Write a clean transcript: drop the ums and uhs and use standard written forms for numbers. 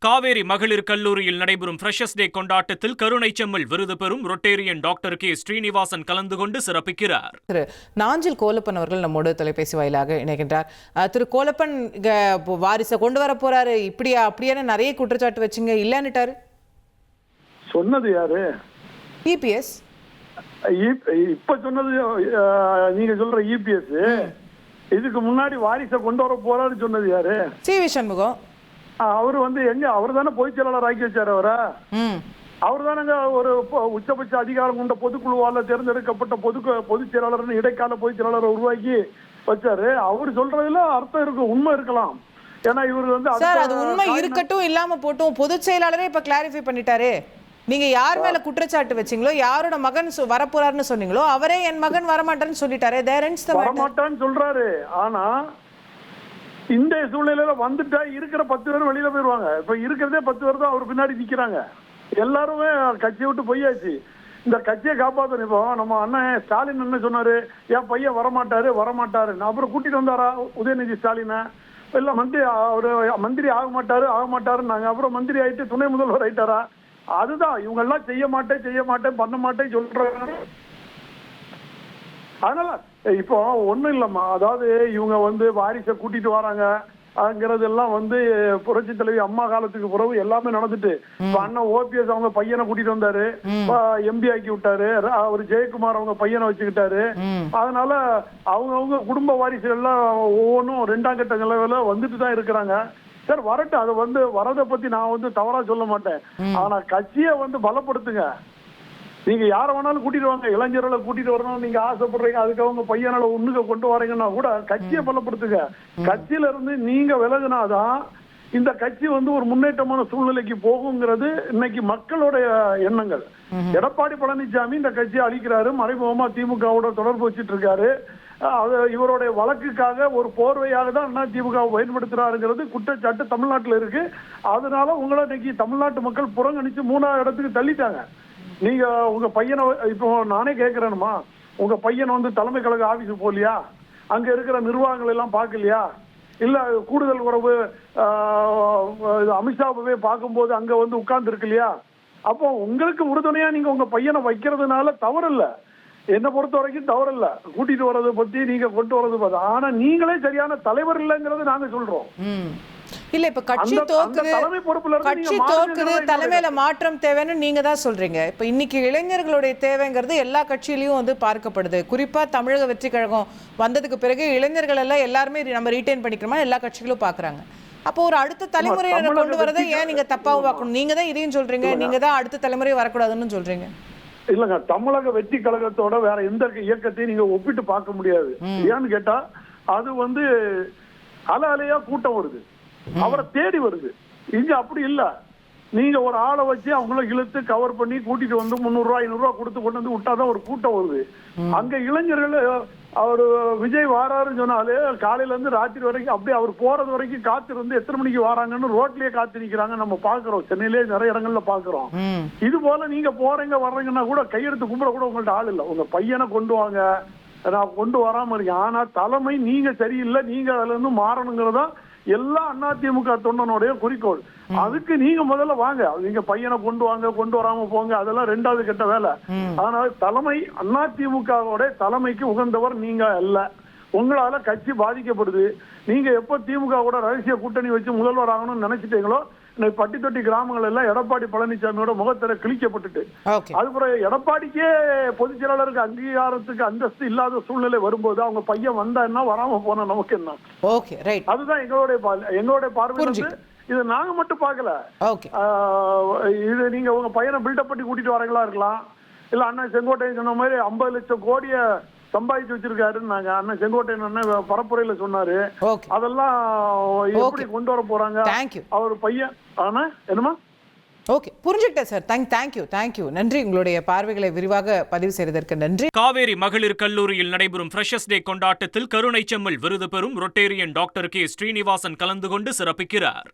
காவேரி மகளிர் கல்லூரியில் நடைபெறும் ஃப்ரெஷர்ஸ் டே கொண்டாட்டத்தில் கருணை செம்மல் விருது பெறும் ரொட்டேரியன் டாக்டர் கே ஸ்ரீனிவாசன் கலந்து கொண்டு சிறப்பிக்கிறார். திரு நாஞ்சில் கோலப்பன் அவர்கள் நம்மோடு தொலைபேசி வாயிலாக இணைகின்றார். திரு கோலப்பன் வாரிசை கொண்டு வர போறாரு, இப்படியா அப்படியான நிறைய குற்றச்சாட்டு வச்சுங்க, இல்லன்னுட்டாரு. சொன்னது யாரு? இபிஎஸ். இப்ப சொன்னது நீங்க சொல்ற இபிஎஸ். இதுக்கு முன்னாடி வாரிசை கொண்டு வர போறாரு சொன்னது யாரு? சி.வி. சண்முகம். அவரு எங்க அவர் தானே பொதுச் செயலாளர் ஆக்கி வச்சாரு. அவர் தானங்க ஒரு உச்சபட்ச அதிகாரம் கொண்ட பொதுக்குழுவால தேர்ந்தெடுக்கப்பட்ட பொதுச் செயலாளர் இடைக்கால பொதுச் செயலாளரை உருவாக்கி வச்சாரு. அவர் சொல்றதுல அர்த்தம் இருக்கு, உண்மை இருக்கலாம். ஏன்னா இவர் அது உண்மை இருக்கட்டும் இல்லாம போட்டும் பொதுச் செயலாளரே இப்ப கிளாரிஃபை பண்ணிட்டாரு. நீங்க யார் மேல குற்றச்சாட்டு வச்சீங்களோ, யாரோட மகன் வரப்போறாருன்னு சொன்னீங்களோ, அவரே என் மகன் வரமாட்டான்னு சொல்லிட்டாரு. வரமாட்டான்னு சொல்றாரு. ஆனா இந்த சூழ்நிலையில வந்துட்டா இருக்கிற 10 பேர் வெளியில போயிருவாங்க. இப்ப இருக்கிறதே 10 பேர் தான் அவர் பின்னாடி நிக்கிறாங்க. எல்லாருமே கட்சியை விட்டு போயாச்சு. இந்த கட்சியை காப்பாற்றணும். இப்போ நம்ம அண்ணன் ஸ்டாலின் என்ன சொன்னாரு, என் பையன் வரமாட்டாரு. அப்புறம் கூட்டிட்டு வந்தாரா உதயநிதி ஸ்டாலினை? இல்ல அவரு மந்திரி ஆக மாட்டாருன்னாங்க. அப்புறம் மந்திரி ஆயிட்டு துணை முதல்வர் ஆயிட்டாரா? அதுதான் இவங்க எல்லாம் செய்ய மாட்டேன் பண்ண மாட்டேன் சொல்றாங்க. அதனால இப்போ ஒண்ணும் இல்லம்மா, அதாவது இவங்க வாரிசை கூட்டிட்டு வராங்க அங்கிறதெல்லாம் புரட்சி தலைவி அம்மா காலத்துக்கு பிறகு எல்லாமே நடந்துட்டு. இப்ப அண்ணன் ஓபிஎஸ் அவங்க பையனை கூட்டிட்டு வந்தாரு, எம்பி ஆக்கி விட்டாரு. அவர் ஜெயக்குமார் அவங்க பையனை வச்சுக்கிட்டாரு. அதனால அவங்க குடும்ப வாரிசுகள் எல்லாம் ஒவ்வொன்றும் 2ஆம் கட்ட நிலவில வந்துட்டு தான் இருக்கிறாங்க. சார் வரட்டும், அதை வரதை பத்தி நான் தவறா சொல்ல மாட்டேன். ஆனா கட்சியை பலப்படுத்துங்க. நீங்க யார வேணாலும் கூட்டிட்டு வாங்க, இளைஞர்களை கூட்டிட்டு வரணும் நீங்க ஆசைப்படுறீங்க, அதுக்கு அவங்க பையனால ஒண்ணுக்கு கொண்டு வரீங்கன்னா கூட கட்சியை பலப்படுத்துங்க. கட்சியில இருந்து நீங்க விலகுனாதான் இந்த கட்சி ஒரு முன்னேற்றமான சூழ்நிலைக்கு போகுங்கிறது இன்னைக்கு மக்களுடைய எண்ணங்கள். எடப்பாடி பழனிசாமி இந்த கட்சியை அழிக்கிறாரு, மறைமுகமா திமுகவோட தொடர்பு வச்சுட்டு இருக்காரு. இவருடைய வழக்குக்காக ஒரு போர்வையாக தான் அண்ணா திமுக பயன்படுத்துறாருங்கிறது குற்றச்சாட்டு தமிழ்நாட்டில் இருக்கு. அதனால உங்களை இன்னைக்கு தமிழ்நாட்டு மக்கள் புறங்கணிச்சு 3ஆவது இடத்துக்கு தள்ளிட்டாங்க. நீங்க உங்க பையனை இப்போ நானே கேட்கிறேனுமா, உங்க பையன் தலைமை கழக ஆபீஸு போலியா? அங்க இருக்கிற நிர்வாகங்கள் எல்லாம் பார்க்கலையா? இல்ல கூடுதல் உறவு அமித்ஷாவே பார்க்கும்போது அங்க உட்கார்ந்து இருக்கு இல்லையா? அப்போ உங்களுக்கு உறுதுணையா நீங்க உங்க பையனை வைக்கிறதுனால தவறு இல்ல, என்னை பொறுத்த வரைக்கும் தவறு இல்ல. கூட்டிட்டு வர்றதை பத்தி நீங்க கொண்டு வர்றது பார்த்து, ஆனா நீங்களே சரியான தலைவர் இல்லைங்கிறது நாங்க சொல்றோம். இல்ல இப்ப கட்சி தோக்குது, தலைமையில மாற்றம் தேவைன்னு நீங்க தான் சொல்றீங்க. இப்ப இன்னைக்கு இளைஞர்களுடைய தேவைங்கிறது எல்லா கட்சியிலயும் பார்க்கப்படுது. குறிப்பா தமிழக வெற்றி கழகம் வந்ததுக்கு பிறகு இளைஞர்கள் எல்லாம் எல்லாருமே நம்ம ரீட்டைன் பண்ணிக்கிறோமா எல்லா கட்சிகளும் பாக்குறாங்க. அப்போ ஒரு அடுத்த தலைமுறையினரை கொண்டு வரதை ஏன் நீங்க தப்பாவும் பார்க்கணும்? நீங்க தான் இதையும் சொல்றீங்க, நீங்க தான் அடுத்த தலைமுறை வரக்கூடாதுன்னு சொல்றீங்க. இல்லங்க, தமிழக வெற்றி கழகத்தோட வேற எந்த இயக்கத்தையும் நீங்க ஒப்பிட்டு பார்க்க முடியாது. ஏன்னு கேட்டா அது அலையா கூட்டம் வருது, அவரை தேடி வருது. இங்க அப்படி இல்ல. நீங்க ஒரு ஆளை வச்சு அவங்கள இழுத்து கவர் பண்ணி கூட்டிட்டு 300 ரூபாய் 500 ரூபாய் கொடுத்து கொண்டு விட்டாதான் ஒரு கூட்டம் வருது. அங்க இளைஞர்கள் அவரு விஜய் வாராருன்னு சொன்னாலே காலையில இருந்து ராத்திரி வரைக்கும் அப்படியே அவர் போறது வரைக்கும் காத்திருந்து எத்தனை மணிக்கு வராங்கன்னு ரோட்லயே காத்து நிக்கிறாங்க. நம்ம பாக்குறோம், சென்னையிலே நிறைய இடங்கள்ல பாக்குறோம். இது போல நீங்க போறீங்க வர்றீங்கன்னா கூட கையெடுத்து கும்பிட கூட உங்கள்ட்ட ஆள் இல்ல. உங்க பையனை கொண்டு வாங்க, நான் கொண்டு வராம இருக்கேன். ஆனா தலைமை நீங்க சரியில்லை, நீங்க அதுல இருந்து மாறணுங்கிறதா எல்லா அதிமுக தொண்டனுடைய குறிக்கோள். அதுக்கு நீங்க முதல்ல வாங்க, நீங்க பையனை கொண்டு வாங்க, கொண்டு வராம போங்க, அதெல்லாம் 2வது கட்ட வேலை. அதனால தலைமை அதிமுகவோட தலைமைக்கு உகந்தவர் நீங்க அல்ல. உங்களால கட்சி பாதிக்கப்படுது. நீங்க எப்ப திமுக கூட ரகசிய கூட்டணி வச்சு முதல்வர் ஆகணும்னு நினைச்சிட்டீங்களோ, பட்டி தொட்டி கிராமங்கள் எல்லாம் எடப்பாடி பழனிசாமியோட முகத்திர கிழிக்கப்பட்டுட்டு, அதுபோல எடப்பாடிக்கே பொதுச் செயலாளருக்கு அங்கீகாரத்துக்கு அந்தஸ்து இல்லாத சூழ்நிலை வரும்போது அவங்க பையன் வந்தா என்ன, வராம போனா நமக்கு என்ன? அதுதான் எங்களுடைய பார்வை. இது நாங்க மட்டும் பார்க்கல. இது நீங்க உங்க பையனை பில்டப் பண்ணி கூட்டிட்டு வரங்களா இருக்கலாம். இல்ல அண்ணன் செங்கோட்டையன் சொன்ன மாதிரி 50 லட்சம் கோடிய சம்பாதிச்சு வச்சிருக்காருன்னு அண்ணன் செங்கோட்டையன் அண்ணன் பரப்புரையில சொன்னாரு. அதெல்லாம் எப்படி கொண்டு வர போறாங்க அவர் பையன்? ஆனா என்னமா புரிஞ்சுக்கிட்டேன் சார். தேங்க்யூ. நன்றி, உங்களுடைய பார்வைகளை விரிவாக பதிவு செய்ததற்கு நன்றி. காவேரி மகளிர் கல்லூரியில் நடைபெறும் ஃப்ரெஷர்ஸ் டே கொண்டாட்டத்தில் கருணை செம்மல் விருது பெறும் ரொட்டேரியன் டாக்டர் கே ஸ்ரீனிவாசன் கலந்து கொண்டு சிறப்பிக்கிறார்.